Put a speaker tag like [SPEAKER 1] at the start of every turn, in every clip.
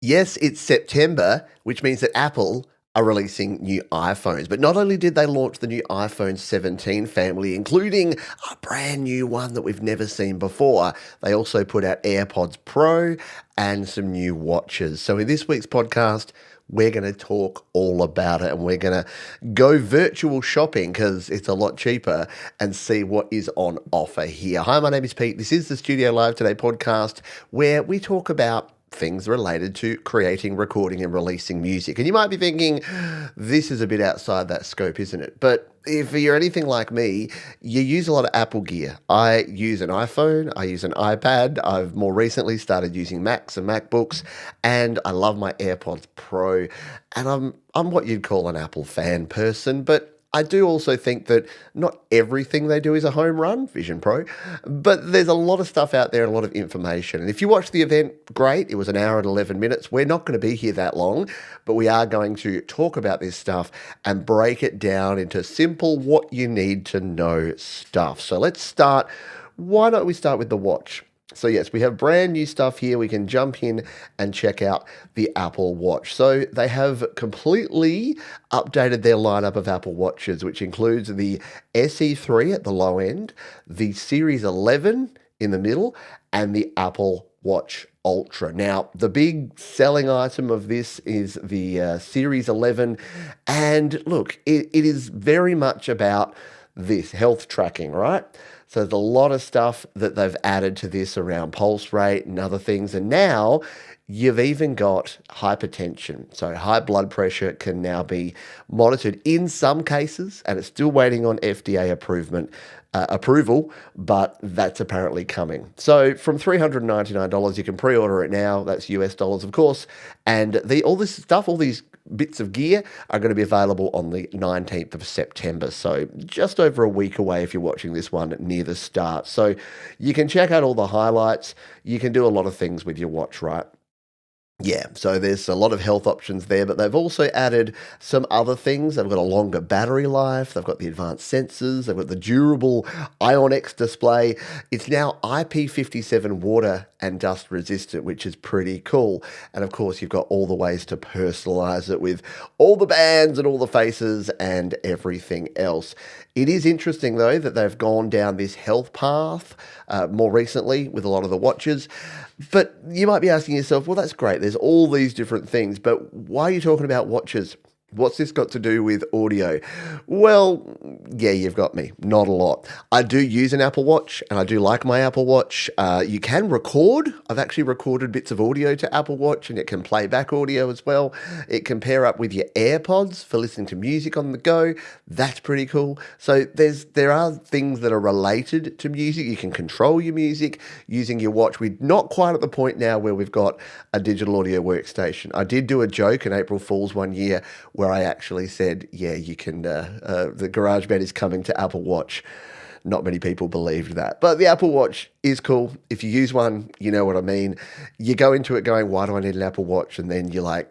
[SPEAKER 1] Yes, it's September, which means that Apple are releasing new iPhones. But not only did they launch the new iPhone 17 family, including a brand new one that we've never seen before, they also put out AirPods Pro and some new watches. So in this week's podcast, we're going to talk all about it and we're going to go virtual shopping because it's a lot cheaper and see what is on offer here. Hi, my name is Pete. This is the Studio Live Today podcast where we talk about things related to creating, recording, and releasing music. And you might be thinking, this is a bit outside that scope, isn't it? But if you're anything like me, you use a lot of Apple gear. I use an iPhone, I use an iPad, I've more recently started using Macs and MacBooks, and I love my AirPods Pro. And I'm what you'd call an Apple fan person, but I do also think that not everything they do is a home run, Vision Pro, but there's a lot of stuff out there and a lot of information. And if you watch the event, great. It was an hour and 11 minutes. We're not going to be here that long, but we are going to talk about this stuff and break it down into simple, what you need to know stuff. So let's start. Why don't we start with the watch? So yes, we have brand new stuff here. We can jump in and check out the Apple Watch. So they have completely updated their lineup of Apple Watches, which includes the SE3 at the low end, the Series 11 in the middle, and the Apple Watch Ultra. Now, the big selling item of this is the Series 11. And look, it is very much about this health tracking, right? So there's a lot of stuff that they've added to this around pulse rate and other things. And now you've even got hypertension. So high blood pressure can now be monitored in some cases, and it's still waiting on FDA approval, but that's apparently coming. So from $399, you can pre-order it now. That's US dollars, of course. And all this stuff, all these bits of gear are going to be available on the 19th of September. So just over a week away if you're watching this one near the start. So you can check out all the highlights. You can do a lot of things with your watch, right? Yeah, so there's a lot of health options there, but they've also added some other things. They've got a longer battery life, they've got the advanced sensors, they've got the durable ION-X display. It's now IP57 water and dust resistant, which is pretty cool. And of course, you've got all the ways to personalize it with all the bands and all the faces and everything else. It is interesting, though, that they've gone down this health path more recently with a lot of the watches. But you might be asking yourself, well, that's great. There's all these different things, but why are you talking about watches? What's this got to do with audio? Well, yeah, you've got me. Not a lot. I do use an Apple Watch, and I do like my Apple Watch. You can record. I've actually recorded bits of audio to Apple Watch, and it can play back audio as well. It can pair up with your AirPods for listening to music on the go. That's pretty cool. So there are things that are related to music. You can control your music using your watch. We're not quite at the point now where we've got a digital audio workstation. I did do a joke in April Fool's one year where I actually said, yeah, you can, the GarageBand is coming to Apple Watch. Not many people believed that. But the Apple Watch is cool. If you use one, you know what I mean. You go into it going, why do I need an Apple Watch? And then you're like,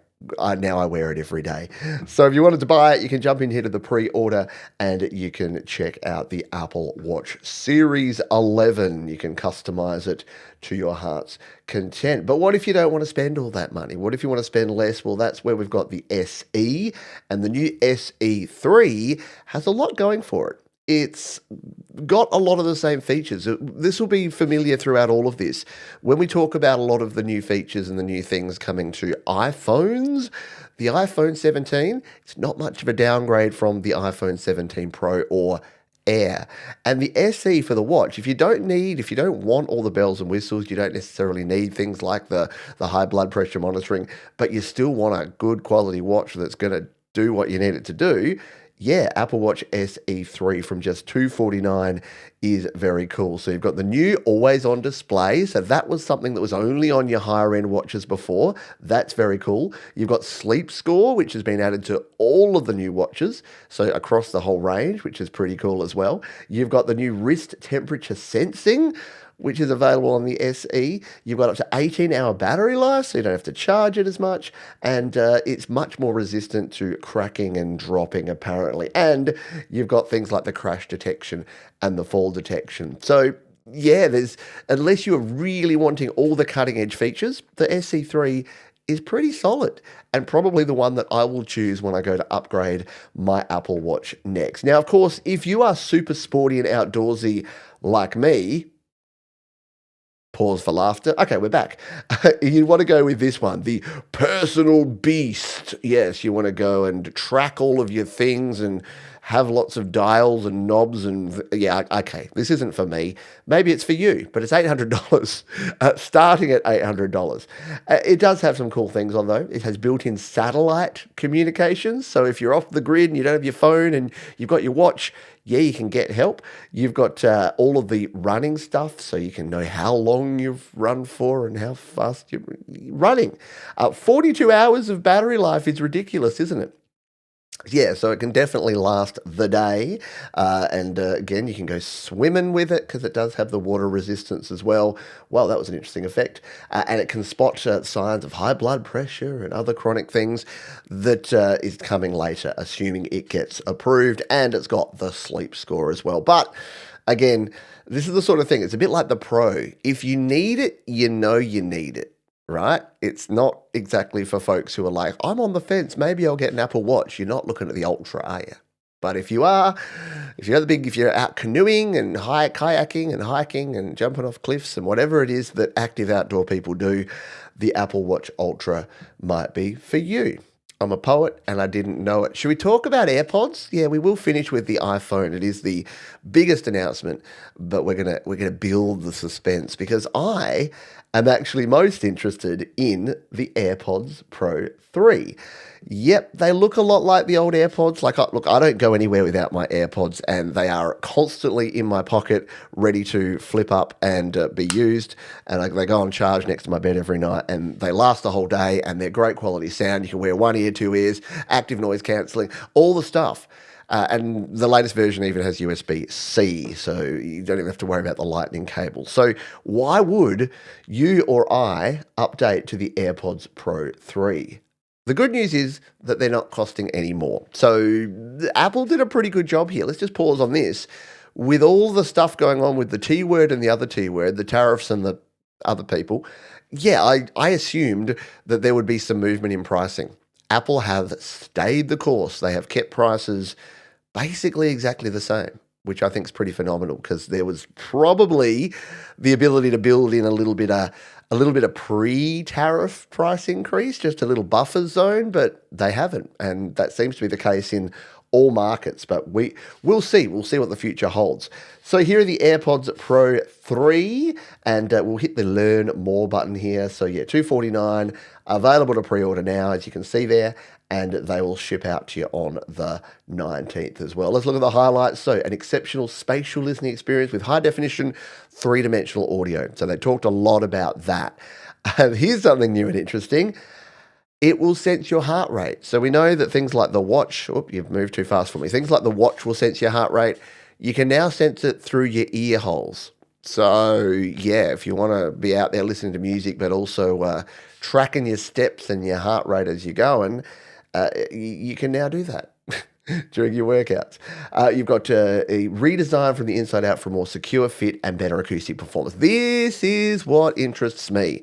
[SPEAKER 1] now I wear it every day. So if you wanted to buy it, you can jump in here to the pre-order and you can check out the Apple Watch Series 11. You can customize it to your heart's content. But what if you don't want to spend all that money? What if you want to spend less? Well, that's where we've got the SE, and the new SE3 has a lot going for it. It's got a lot of the same features. This will be familiar throughout all of this. When we talk about a lot of the new features and the new things coming to iPhones, the iPhone 17, it's not much of a downgrade from the iPhone 17 Pro or Air. And the SE for the watch, if you don't want all the bells and whistles, you don't necessarily need things like the high blood pressure monitoring, but you still want a good quality watch that's going to do what you need it to do, yeah, Apple Watch SE3 from just $249 is very cool. So you've got the new always-on display. So that was something that was only on your higher-end watches before. That's very cool. You've got Sleep Score, which has been added to all of the new watches, so across the whole range, which is pretty cool as well. You've got the new wrist temperature sensing, which is available on the SE. You've got up to 18-hour battery life, so you don't have to charge it as much, and it's much more resistant to cracking and dropping, apparently. And you've got things like the crash detection and the fall detection. So yeah, unless you're really wanting all the cutting-edge features, the SE3 is pretty solid and probably the one that I will choose when I go to upgrade my Apple Watch next. Now, of course, if you are super sporty and outdoorsy like me, pause for laughter. Okay, we're back. You want to go with this one, the personal beast. Yes, you want to go and track all of your things and have lots of dials and knobs and yeah, okay, this isn't for me. Maybe it's for you, but it's $800, starting at $800. It does have some cool things on though. It has built-in satellite communications, so if you're off the grid and you don't have your phone and you've got your watch, yeah, you can get help. You've got all of the running stuff, so you can know how long you've run for and how fast you're running. 42 hours of battery life is ridiculous, isn't it? Yeah, so it can definitely last the day. And again, you can go swimming with it because it does have the water resistance as well. Well, that was an interesting effect. And it can spot signs of high blood pressure and other chronic things that is coming later, assuming it gets approved. And it's got the sleep score as well. But again, this is the sort of thing, it's a bit like the Pro. If you need it, you know you need it. Right? It's not exactly for folks who are like, I'm on the fence, maybe I'll get an Apple Watch. You're not looking at the Ultra, are you? But if you are, if you're out canoeing and kayaking and hiking and jumping off cliffs and whatever it is that active outdoor people do, the Apple Watch Ultra might be for you. I'm a poet and I didn't know it. Should we talk about AirPods? Yeah, we will finish with the iPhone. It is the biggest announcement, but we're gonna build the suspense because I am actually most interested in the AirPods Pro 3. Yep, they look a lot like the old AirPods. Look, I don't go anywhere without my AirPods, and they are constantly in my pocket, ready to flip up and be used. And they go on charge next to my bed every night, and they last the whole day, and they're great quality sound. You can wear one ear, two ears, active noise cancelling, all the stuff. And the latest version even has USB-C, so you don't even have to worry about the lightning cable. So why would you or I update to the AirPods Pro 3? The good news is that they're not costing any more. So Apple did a pretty good job here. Let's just pause on this. With all the stuff going on with the T word and the other T word, the tariffs and the other people, yeah, I assumed that there would be some movement in pricing. Apple have stayed the course. They have kept prices basically exactly the same, which I think is pretty phenomenal because there was probably the ability to build in a little bit of pre-tariff price increase, just a little buffer zone, but they haven't, and that seems to be the case in all markets. But we'll see. We'll see what the future holds. So here are the AirPods Pro 3, and we'll hit the Learn More button here. So yeah, $249, available to pre-order now, as you can see there, and they will ship out to you on the 19th as well. Let's look at the highlights. So an exceptional spatial listening experience with high definition, three-dimensional audio. So they talked a lot about that. And here's something new and interesting. It will sense your heart rate. So we know that things like the watch, you've moved too fast for me. Things like the watch will sense your heart rate. You can now sense it through your ear holes. So yeah, if you want to be out there listening to music, but also tracking your steps and your heart rate as you're going, you can now do that during your workouts. You've got a redesign from the inside out for a more secure fit and better acoustic performance. This is what interests me.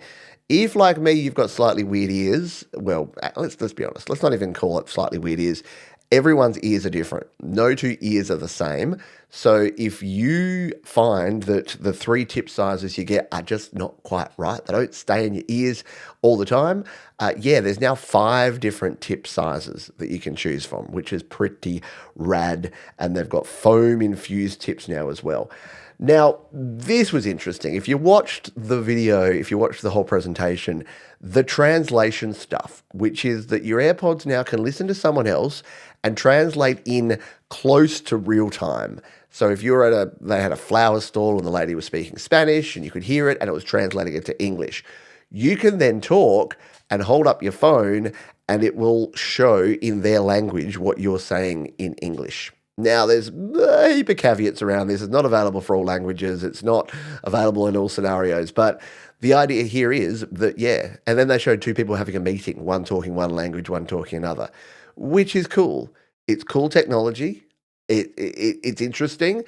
[SPEAKER 1] If, like me, you've got slightly weird ears, well, let's be honest. Let's not even call it slightly weird ears. Everyone's ears are different. No two ears are the same. So if you find that the three tip sizes you get are just not quite right, they don't stay in your ears all the time, there's now 5 different tip sizes that you can choose from, which is pretty rad. And they've got foam-infused tips now as well. Now, this was interesting. If you watched the video, if you watched the whole presentation, the translation stuff, which is that your AirPods now can listen to someone else and translate in close to real time. So if you're they had a flower stall and the lady was speaking Spanish and you could hear it and it was translating it to English, you can then talk and hold up your phone and it will show in their language what you're saying in English. Now, there's a heap of caveats around this. It's not available for all languages. It's not available in all scenarios. But the idea here is that, yeah, and then they showed 2 people having a meeting, one talking one language, one talking another, which is cool. It's cool technology. It's interesting.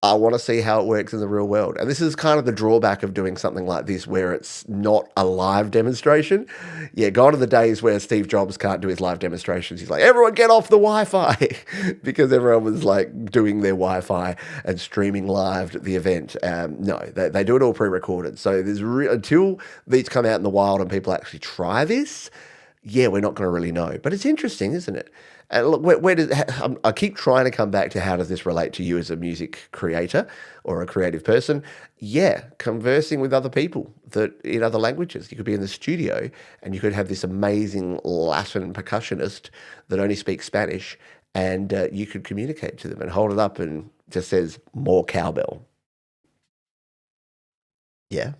[SPEAKER 1] I want to see how it works in the real world. And this is kind of the drawback of doing something like this where it's not a live demonstration. Yeah, gone are the days where Steve Jobs can't do his live demonstrations. He's like, everyone get off the Wi-Fi because everyone was like doing their Wi-Fi and streaming live at the event. No, they do it all pre-recorded. So there's until these come out in the wild and people actually try this, yeah, we're not going to really know. But it's interesting, isn't it? And look, I keep trying to come back to how does this relate to you as a music creator or a creative person? Yeah, conversing with other people that in other languages. You could be in the studio and you could have this amazing Latin percussionist that only speaks Spanish, and you could communicate to them and hold it up and just says more cowbell. Yeah.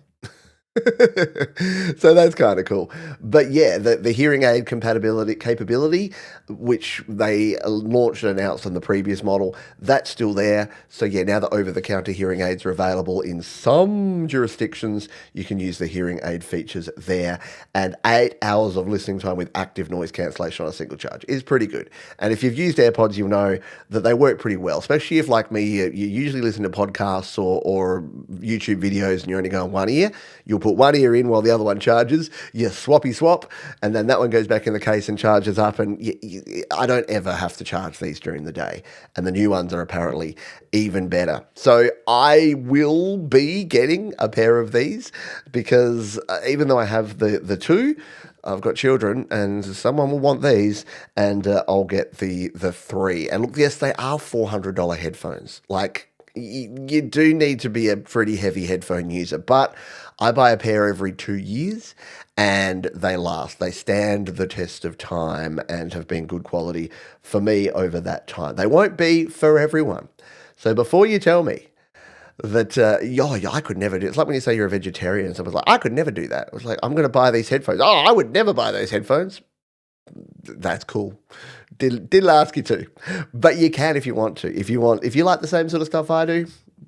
[SPEAKER 1] So that's kind of cool. But yeah, the hearing aid compatibility capability, which they launched and announced on the previous model, that's still there. So yeah, now the over-the-counter hearing aids are available in some jurisdictions. You can use the hearing aid features there. And 8 hours of listening time with active noise cancellation on a single charge is pretty good. And if you've used AirPods, you'll know that they work pretty well, especially if, like me, you usually listen to podcasts or YouTube videos and you're only going one ear. You'll put one ear in while the other one charges, you swappy swap, and then that one goes back in the case and charges up. And I don't ever have to charge these during the day. And the new ones are apparently even better. So I will be getting a pair of these because even though I have the two, I've got children and someone will want these, and I'll get the three. And look, yes, they are $400 headphones. Like, you do need to be a pretty heavy headphone user, but I buy a pair every 2 years and they last. They stand the test of time and have been good quality for me over that time. They won't be for everyone. So before you tell me that, I could never do it. It's like when you say you're a vegetarian, someone's like, I could never do that. It's like, I'm going to buy these headphones. Oh, I would never buy those headphones. That's cool. Didn't ask you to, but you can if you want to. If you like the same sort of stuff I do,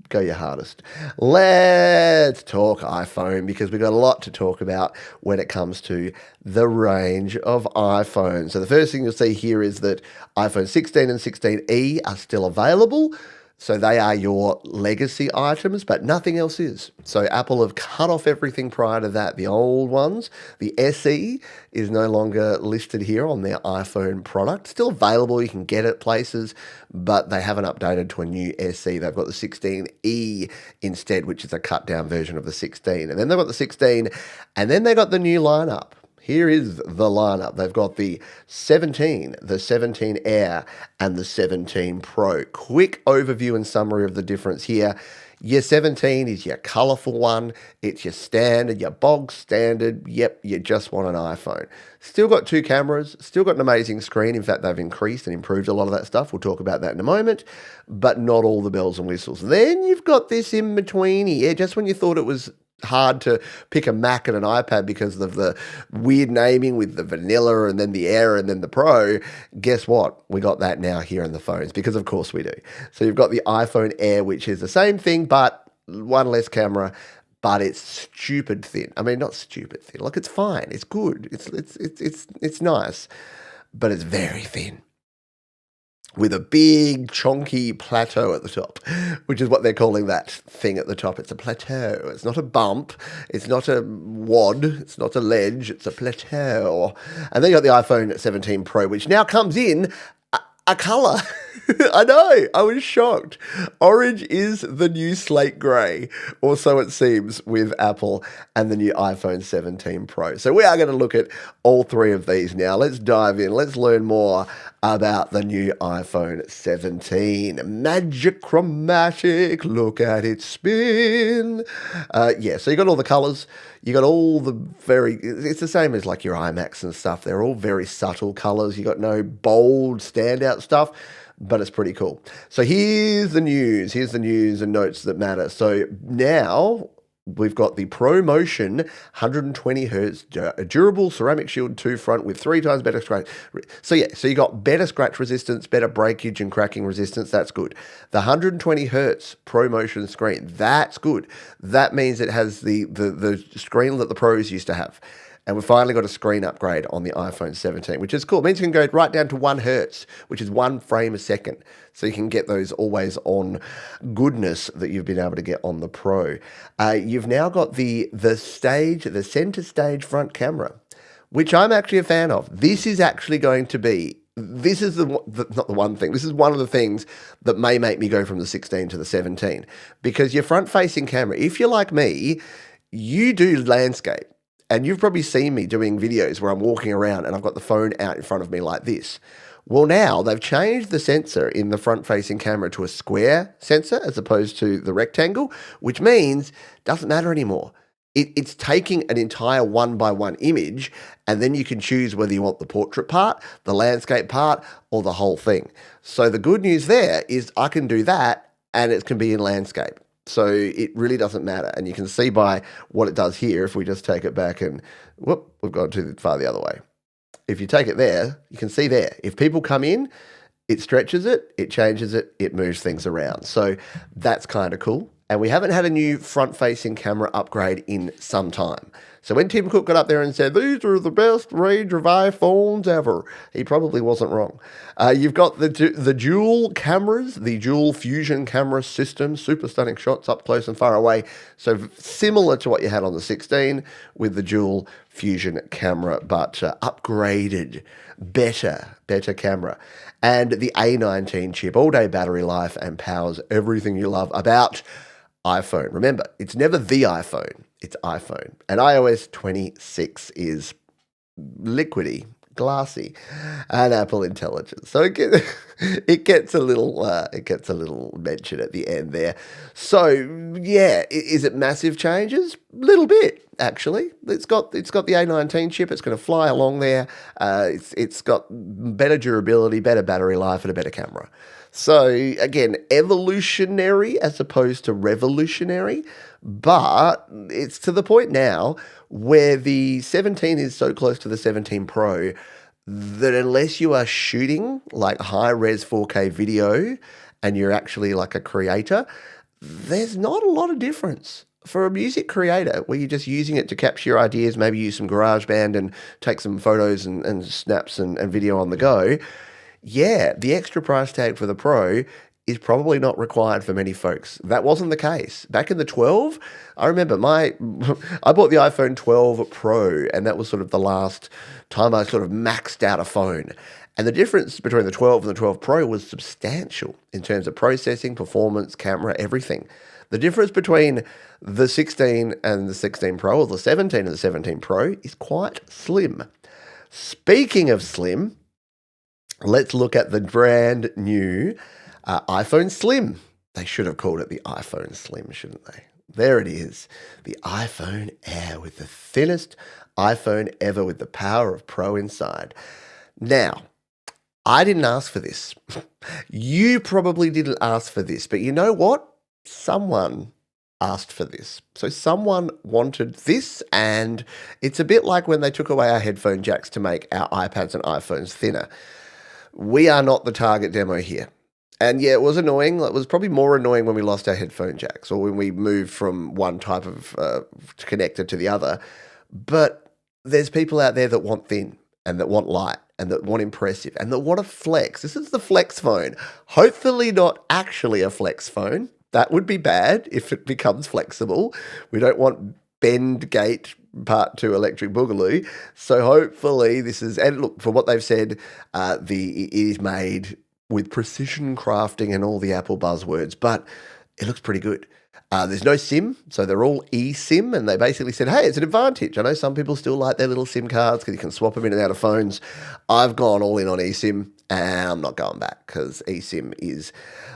[SPEAKER 1] go your hardest. Let's talk iPhone because we've got a lot to talk about when it comes to the range of iPhones. So the first thing you'll see here is that iPhone 16 and 16e are still available. So they are your legacy items, but nothing else is. So Apple have cut off everything prior to that. The old ones, the SE is no longer listed here on their iPhone product. Still available, you can get it places, but they haven't updated to a new SE. They've got the 16e instead, which is a cut down version of the 16. And then they've got the 16, and then they got the new lineup. Here is the lineup. They've got the 17, the 17 Air, and the 17 Pro. Quick overview and summary of the difference here. Your 17 is your colourful one. It's your standard, your bog standard. Yep, you just want an iPhone. Still got 2 cameras, still got an amazing screen. In fact, they've increased and improved a lot of that stuff. We'll talk about that in a moment, but not all the bells and whistles. Then you've got this in between here, just when you thought it was hard to pick a Mac and an iPad because of the weird naming with the vanilla and then the Air and then the Pro. Guess what? We got that now here in the phones because of course we do. So you've got the iPhone Air, which is the same thing, but one less camera, but it's stupid thin. I mean, not stupid thin. Look, it's fine. It's good. It's nice, but it's very thin, with a big chonky plateau at the top, which is what they're calling that thing at the top. It's a plateau. It's not a bump. It's not a wad. It's not a ledge. It's a plateau. And then you got the iPhone 17 Pro, which now comes in a color. I know, I was shocked. Orange is the new slate grey, or so it seems, with Apple and the new iPhone 17 Pro. So we are going to look at all 3 of these now. Let's dive in. Let's learn more about the new iPhone 17. Magic Chromatic, look at it spin. So you got all the colors. You got all the it's the same as like your iMacs and stuff. They're all very subtle colors. You got no bold standout stuff, but it's pretty cool. So here's the news. Here's the news and notes that matter. So now we've got the ProMotion 120 hertz durable ceramic shield 2 front with 3 times better scratch. So you got better scratch resistance, better breakage and cracking resistance. That's good. The 120 hertz ProMotion screen, that's good. That means it has the screen that the Pros used to have. And we've finally got a screen upgrade on the iPhone 17, which is cool. It means you can go right down to 1 hertz, which is 1 frame a second. So you can get those always on goodness that you've been able to get on the Pro. You've now got the center stage front camera, which I'm actually a fan of. This is actually going to be, this is not the one thing, this is one of the things that may make me go from the 16 to the 17. Because your front-facing camera, if you're like me, you do landscape. And you've probably seen me doing videos where I'm walking around and I've got the phone out in front of me like this. Well, now they've changed the sensor in the front-facing camera to a square sensor as opposed to the rectangle, which means it doesn't matter anymore. It's taking an entire 1-by-1 image, and then you can choose whether you want the portrait part, the landscape part, or the whole thing. So the good news there is I can do that, and it can be in landscape. So it really doesn't matter. And you can see by what it does here, if we just take it back and, whoop, we've gone too far the other way. If you take it there, you can see there. If people come in, it stretches it, it changes it, it moves things around. So that's kind of cool. And we haven't had a new front-facing camera upgrade in some time. So when Tim Cook got up there and said, these are the best range of iPhones ever, he probably wasn't wrong. You've got the dual cameras, the dual fusion camera system, super stunning shots up close and far away. So similar to what you had on the 16 with the dual fusion camera, but upgraded, better camera. And the A19 chip, all-day battery life, and powers everything you love about iPhone. Remember, it's never the iPhone, it's iPhone. And iOS 26 is liquidy, glassy, and Apple Intelligence. So it gets a little mention at the end there. So yeah, is it massive changes? Little bit, actually. It's got the A19 chip. It's going to fly along there. It's got better durability, better battery life, and a better camera. So again, evolutionary as opposed to revolutionary, but it's to the point now where the 17 is so close to the 17 Pro that unless you are shooting like high-res 4K video and you're actually like a creator, there's not a lot of difference. For a music creator, where you're just using it to capture your ideas, maybe use some GarageBand and take some photos and snaps and video on the go, yeah, the extra price tag for the Pro is probably not required for many folks. That wasn't the case. Back in the 12, I remember I bought the iPhone 12 Pro, and that was sort of the last time I sort of maxed out a phone. And the difference between the 12 and the 12 Pro was substantial in terms of processing, performance, camera, everything. The difference between the 16 and the 16 Pro, or the 17 and the 17 Pro, is quite slim. Speaking of slim, let's look at the brand new iPhone Slim. They should have called it the iPhone Slim, shouldn't they? There it is, the iPhone Air with the thinnest iPhone ever with the power of Pro inside. Now, I didn't ask for this. You probably didn't ask for this, but you know what? Someone asked for this. So someone wanted this, and it's a bit like when they took away our headphone jacks to make our iPads and iPhones thinner. We are not the target demo here. And yeah, it was annoying. It was probably more annoying when we lost our headphone jacks or when we moved from one type of connector to the other. But there's people out there that want thin and that want light and that want impressive and that want a flex. This is the flex phone. Hopefully not actually a flex phone. That would be bad if it becomes flexible. We don't want bend gate part 2 electric boogaloo. So hopefully this is, and look, for what they've said, it is made with precision crafting and all the Apple buzzwords, but it looks pretty good. There's no SIM, so they're all eSIM, and they basically said, hey, it's an advantage. I know some people still like their little SIM cards because you can swap them in and out of phones. I've gone all in on eSIM, and I'm not going back because eSIM is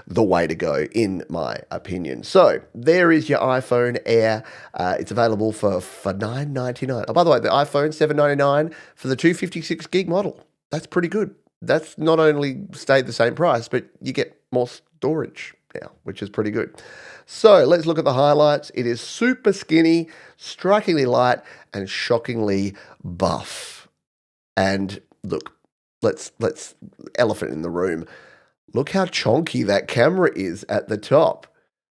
[SPEAKER 1] the way to go, in my opinion. So there is your iPhone Air. It's available for $999. Oh, by the way, the iPhone $799 for the 256 gig model. That's pretty good. That's not only stayed the same price, but you get more storage now, which is pretty good. So let's look at the highlights. It is super skinny, strikingly light, and shockingly buff. And look, let's elephant in the room. Look how chonky that camera is at the top.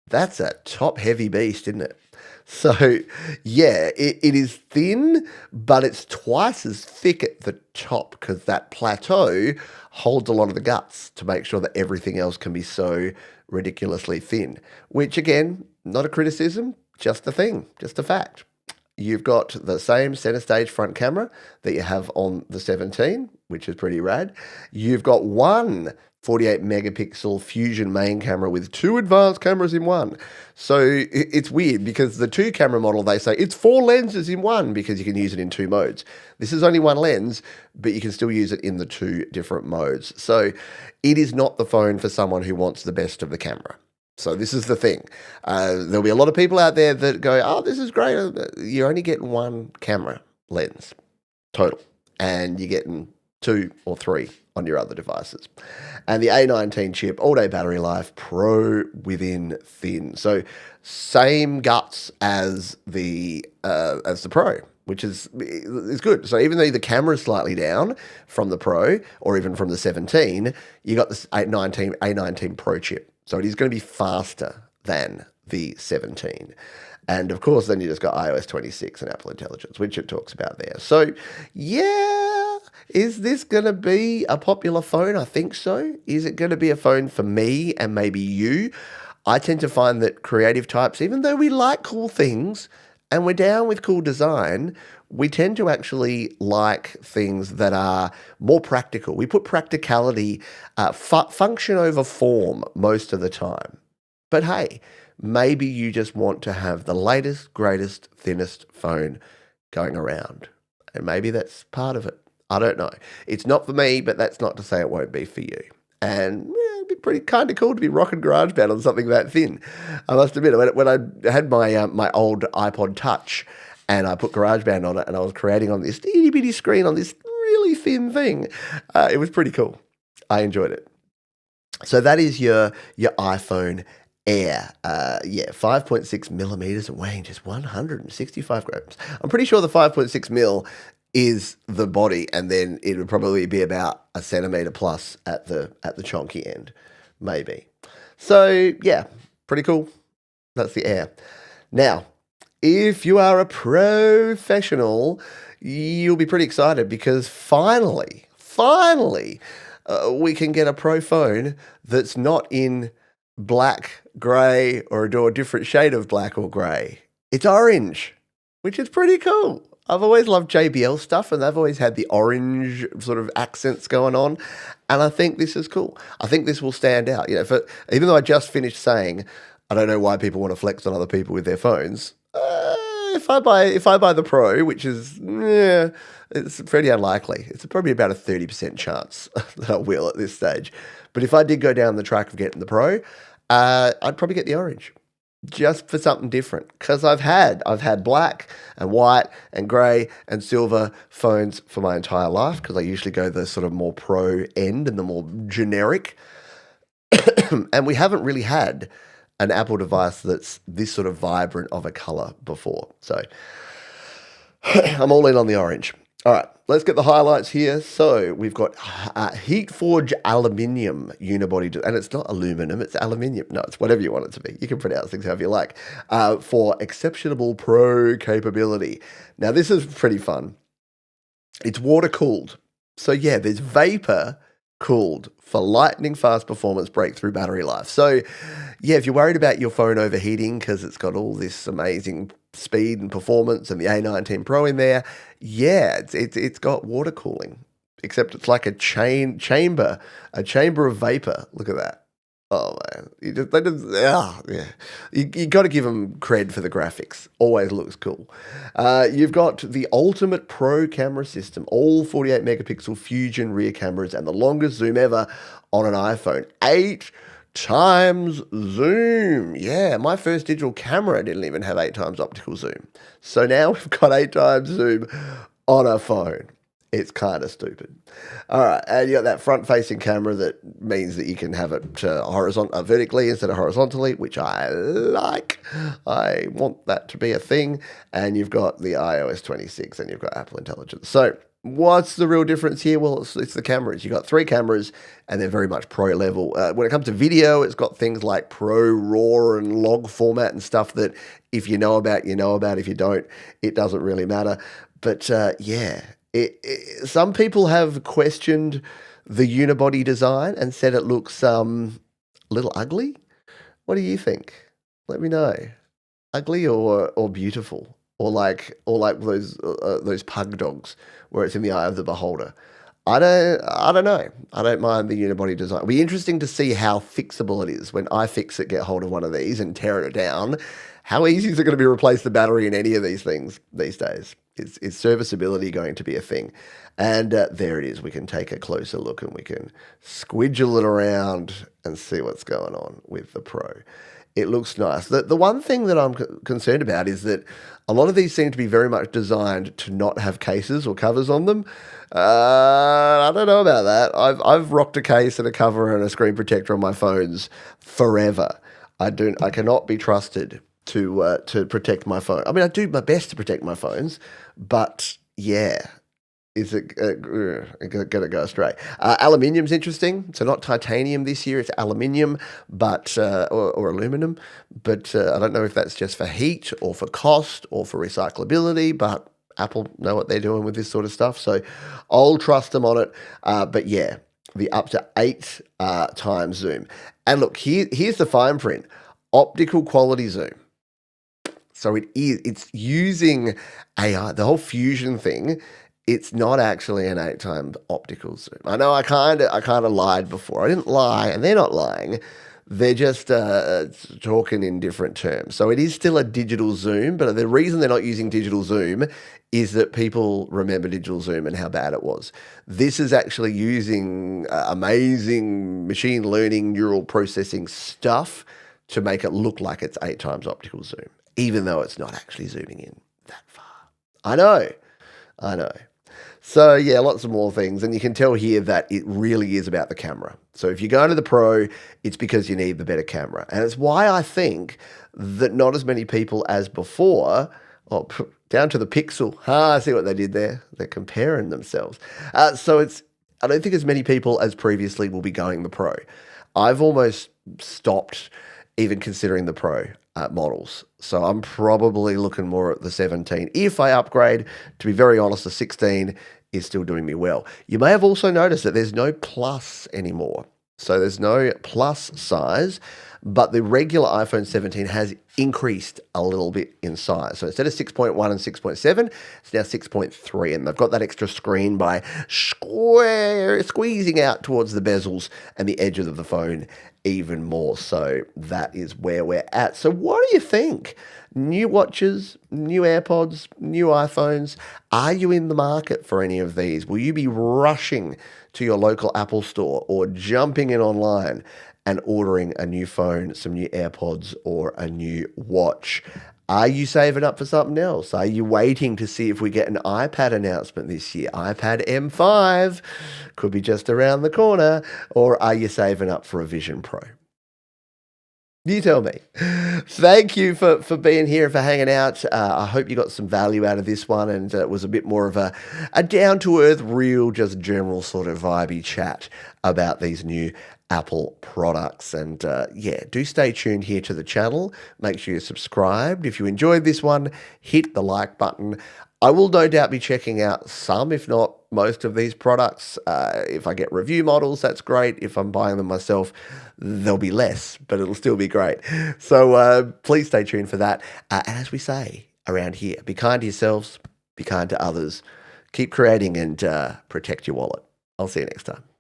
[SPEAKER 1] That's a top-heavy beast, isn't it? So, yeah, it is thin, but it's twice as thick at the top because that plateau holds a lot of the guts to make sure that everything else can be so ridiculously thin. Which, again, not a criticism, just a thing, just a fact. You've got the same center stage front camera that you have on the 17, which is pretty rad. You've got one 48 megapixel fusion main camera with two advanced cameras in one. So it's weird because the two camera model, they say it's 4 lenses in one because you can use it in 2 modes. This is only 1 lens, but you can still use it in the 2 different modes. So it is not the phone for someone who wants the best of the camera. So this is the thing. There'll be a lot of people out there that go, oh, this is great. You're only getting 1 camera lens total, and you're getting 2 or 3 on your other devices. And the A19 chip, all-day battery life, Pro within thin. So same guts as the Pro, which is good. So even though the camera is slightly down from the Pro or even from the 17, you got this A19 Pro chip. So it is going to be faster than the 17. And of course, then you just got iOS 26 and Apple Intelligence, which it talks about there. So yeah, is this going to be a popular phone? I think so. Is it going to be a phone for me and maybe you? I tend to find that creative types, even though we like cool things and we're down with cool design, we tend to actually like things that are more practical. We put practicality, function over form most of the time. But hey, maybe you just want to have the latest, greatest, thinnest phone going around. And maybe that's part of it. I don't know. It's not for me, but that's not to say it won't be for you. And it'd be pretty kind of cool to be rocking GarageBand on something that thin. I must admit, when I had my old iPod Touch and I put GarageBand on it and I was creating on this itty bitty screen on this really thin thing, it was pretty cool. I enjoyed it. So that is your iPhone Air. 5.6 millimeters and weighing just 165 grams. I'm pretty sure the 5.6 mil is the body, and then it would probably be about a centimeter plus at the chonky end, maybe. So yeah, pretty cool. That's the Air. Now, if you are a professional, you'll be pretty excited because finally, we can get a Pro phone that's not in black, grey, or a different shade of black or grey. It's orange, which is pretty cool. I've always loved JBL stuff, and they've always had the orange sort of accents going on, and I think this is cool. I think this will stand out. Even though I just finished saying I don't know why people want to flex on other people with their phones. If I buy the Pro, which is it's pretty unlikely. It's probably about a 30% chance that I will at this stage. But if I did go down the track of getting the Pro, I'd probably get the orange, just for something different. Because I've had black and white and grey and silver phones for my entire life, because I usually go the sort of more pro end and the more generic. And we haven't really had an Apple device that's this sort of vibrant of a color before. So I'm all in on the orange. All right, let's get the highlights here. So we've got heat forge aluminium unibody, and it's not aluminum, it's aluminium. No, it's whatever you want it to be. You can pronounce things however you like. For exceptional pro capability. Now, this is pretty fun. It's water cooled. So yeah, there's vapor cooled for lightning fast performance breakthrough battery life. So yeah, if you're worried about your phone overheating because it's got all this amazing speed and performance and the A19 Pro in there, yeah, it's got water cooling, except it's like a chamber of vapor. Look at that. Oh man, you got to give them cred for the graphics. Always looks cool. You've got the ultimate pro camera system, all 48 megapixel fusion rear cameras, and the longest zoom ever on an iPhone. 8 times zoom. Yeah, my first digital camera didn't even have 8 times optical zoom. So now we've got 8 times zoom on a phone. It's kind of stupid. All right, and you got that front-facing camera that means that you can have it vertically instead of horizontally, which I like. I want that to be a thing. And you've got the iOS 26 and you've got Apple Intelligence. So what's the real difference here? Well, it's the cameras. You've got 3 cameras, and they're very much pro level. When it comes to video, it's got things like Pro RAW and log format and stuff that If you know about, you know about. If you don't, it doesn't really matter. But yeah, some people have questioned the unibody design and said it looks a little ugly. What do you think? Let me know. Ugly or beautiful, or like those pug dogs where it's in the eye of the beholder. I don't know. I don't mind the unibody design. It'll be interesting to see how fixable it is when iFixit get hold of one of these and tear it down. How easy is it going to be to replace the battery in any of these things these days? Is serviceability going to be a thing? And there it is. We can take a closer look and we can squidgle it around and see what's going on with the Pro. It looks nice. The one thing that I'm concerned about is that a lot of these seem to be very much designed to not have cases or covers on them. I don't know about that. I've rocked a case and a cover and a screen protector on my phones forever. I cannot be trusted to protect my phone. I mean, I do my best to protect my phones, but yeah. Is it going to go astray? Aluminium's interesting. So not titanium this year, it's aluminium, but or aluminum. But I don't know if that's just for heat or for cost or for recyclability, but Apple know what they're doing with this sort of stuff. So I'll trust them on it. But yeah, the up to 8 times zoom. And look, here's the fine print. Optical quality zoom. So it's using AI, the whole fusion thing. It's not actually an 8-time optical zoom. I know I kind of lied before. I didn't lie, and they're not lying. They're just talking in different terms. So it is still a digital zoom, but the reason they're not using digital zoom is that people remember digital zoom and how bad it was. This is actually using amazing machine learning, neural processing stuff to make it look like it's 8 times optical zoom, even though it's not actually zooming in that far. I know. So yeah, lots of more things. And you can tell here that it really is about the camera. So if you go to the Pro, it's because you need the better camera. And it's why I think that not as many people as before, down to the Pixel. I see what they did there. They're comparing themselves. I don't think as many people as previously will be going the Pro. I've almost stopped even considering the Pro models. So I'm probably looking more at the 17. If I upgrade, to be very honest, the 16 is still doing me well. You may have also noticed that there's no Plus anymore. So there's no Plus size, but the regular iPhone 17 has increased a little bit in size. So instead of 6.1 and 6.7, it's now 6.3. And they've got that extra screen by squeezing out towards the bezels and the edges of the phone even more. So that is where we're at. So what do you think? New watches, new AirPods, new iPhones. Are you in the market for any of these? Will you be rushing to your local Apple store or jumping in online and ordering a new phone, some new AirPods, or a new watch? Are you saving up for something else? Are you waiting to see if we get an iPad announcement this year? iPad M5 could be just around the corner. Or are you saving up for a Vision Pro? You tell me. Thank you for being here and for hanging out. I hope you got some value out of this one, and it was a bit more of a down-to-earth, real, just general sort of vibey chat about these new Apple products. And yeah, do stay tuned here to the channel. Make sure you're subscribed. If you enjoyed this one, hit the like button. I will no doubt be checking out some, if not most of these products. If I get review models, that's great. If I'm buying them myself, there'll be less, but it'll still be great. So please stay tuned for that. And as we say around here, be kind to yourselves, be kind to others, keep creating, and protect your wallet. I'll see you next time.